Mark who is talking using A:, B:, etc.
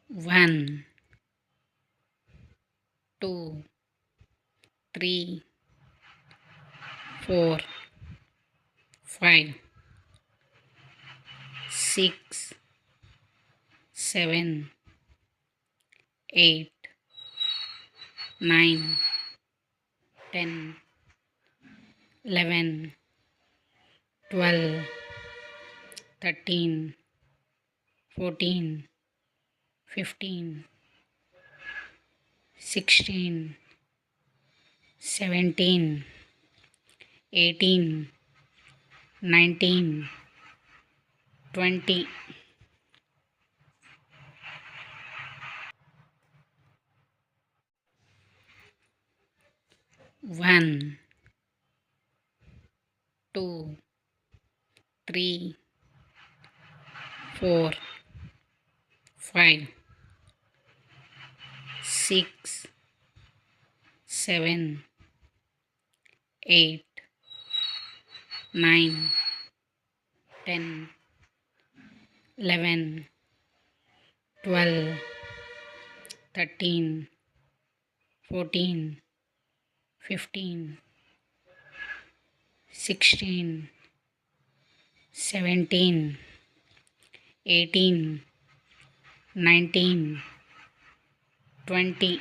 A: 1, 2, 3, 4, 5, 6, 7, 8, 9, 10, 11, 12, 13, 14, 15, 16, 17, 18, 19, 20. 1, 2, 3, 4, 5, 6, 7, 8, 9, 10, 11, 12, 13, 14, 15, 16, 17, 18, 19, 20.